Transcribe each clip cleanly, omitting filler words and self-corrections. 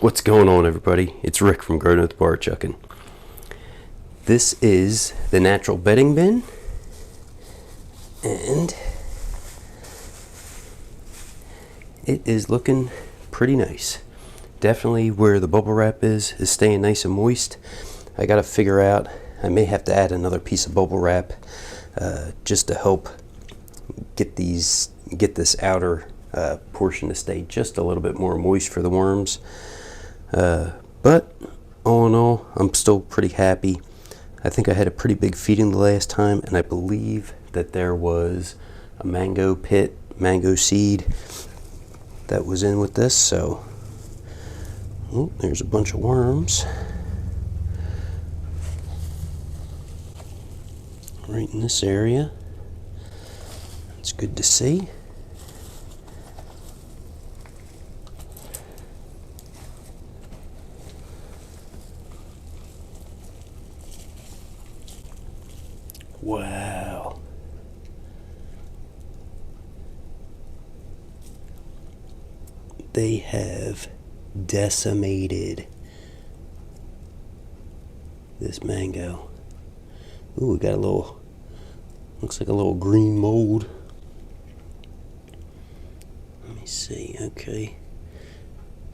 What's going on, everybody? It's Rick from Growing with Barchuckin. This is the natural bedding bin, and it is looking pretty nice. Definitely where the bubble wrap is staying nice and moist. I gotta figure out, I may have to add another piece of bubble wrap just to help get this outer portion to stay just a little bit more moist for the worms. But all in all, I'm still pretty happy. I think I had a pretty big feeding the last time, and I believe that there was a mango seed that was in with this. So there's a bunch of worms right in this area. It's good to see. Wow. They have decimated this mango. Ooh, we got a little, looks like a little green mold. Let me see, okay.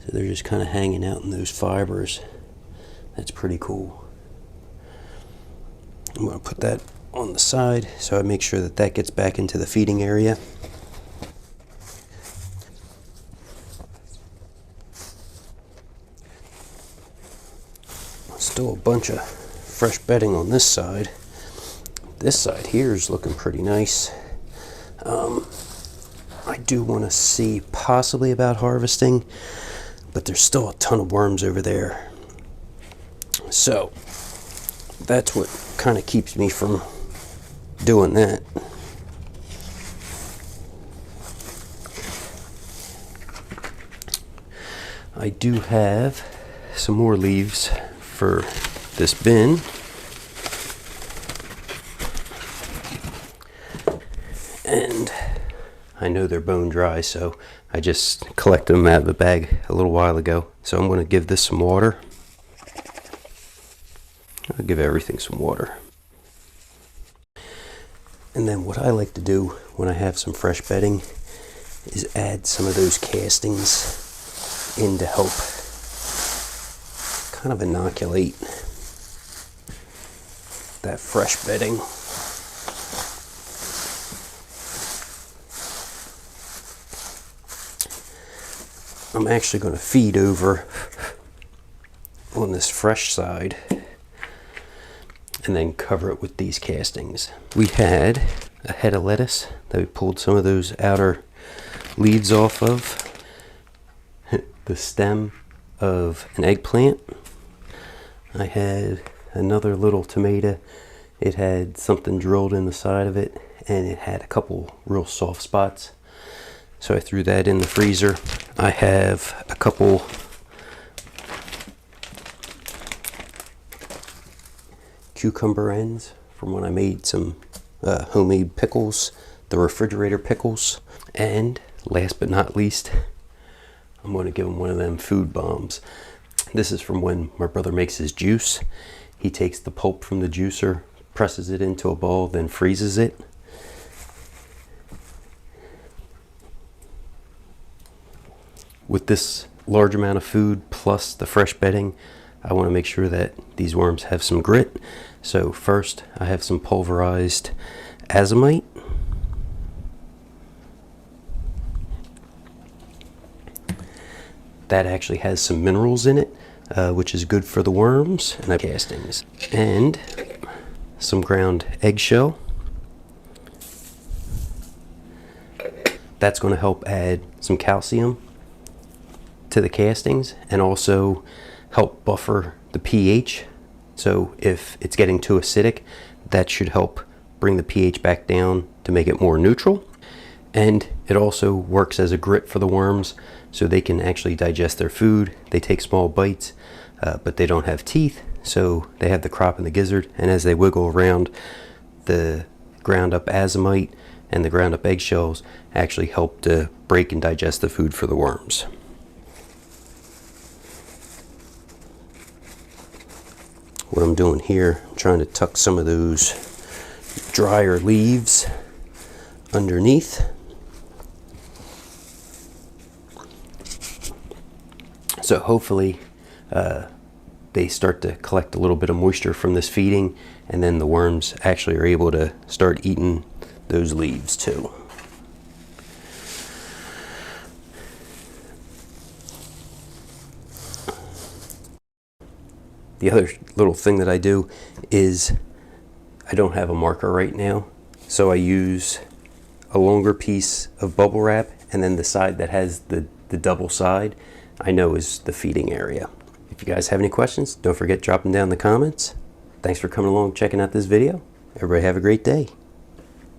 So they're just kind of hanging out in those fibers. That's pretty cool. I'm going to put that on the side so I make sure that that gets back into the feeding area. Still a bunch of fresh bedding on this side. This side here is looking pretty nice. I do want to see possibly about harvesting, but there's still a ton of worms over there. So that's what kind of keeps me from doing that. I do have some more leaves for this bin. And I know they're bone dry, so I just collected them out of the bag a little while ago. So I'm going to give this some water. I'll give everything some water. And then what I like to do when I have some fresh bedding is add some of those castings in to help kind of inoculate that fresh bedding. I'm actually going to feed over on this fresh side and then cover it with these castings. We had a head of lettuce that we pulled some of those outer leaves off of, the stem of an eggplant. I had another little tomato. It had something drilled in the side of it, and it had a couple real soft spots. So I threw that in the freezer. I have a couple cucumber ends from when I made some homemade pickles, the refrigerator pickles. And last but not least, I'm going to give him one of them food bombs. This is from when my brother makes his juice. He takes the pulp from the juicer, presses it into a ball, then freezes it. With this large amount of food plus the fresh bedding, I want to make sure that these worms have some grit. So first, I have some pulverized azomite. That actually has some minerals in it, which is good for the worms. And I have castings and some ground eggshell. That's going to help add some calcium to the castings and also help buffer the pH. So if it's getting too acidic, that should help bring the pH back down to make it more neutral. And it also works as a grit for the worms, so they can actually digest their food. They take small bites, but they don't have teeth, so they have the crop and the gizzard, and as they wiggle around, the ground up azomite and the ground up eggshells actually help to break and digest the food for the worms. what I'm doing here, I'm trying to tuck some of those drier leaves underneath. So hopefully they start to collect a little bit of moisture from this feeding, and then the worms actually are able to start eating those leaves too. The other little thing that I do is I don't have a marker right now, so I use a longer piece of bubble wrap, and then the side that has the double side I know is the feeding area. If you guys have any questions, don't forget to drop them down in the comments. Thanks for coming along checking out this video. Everybody have a great day.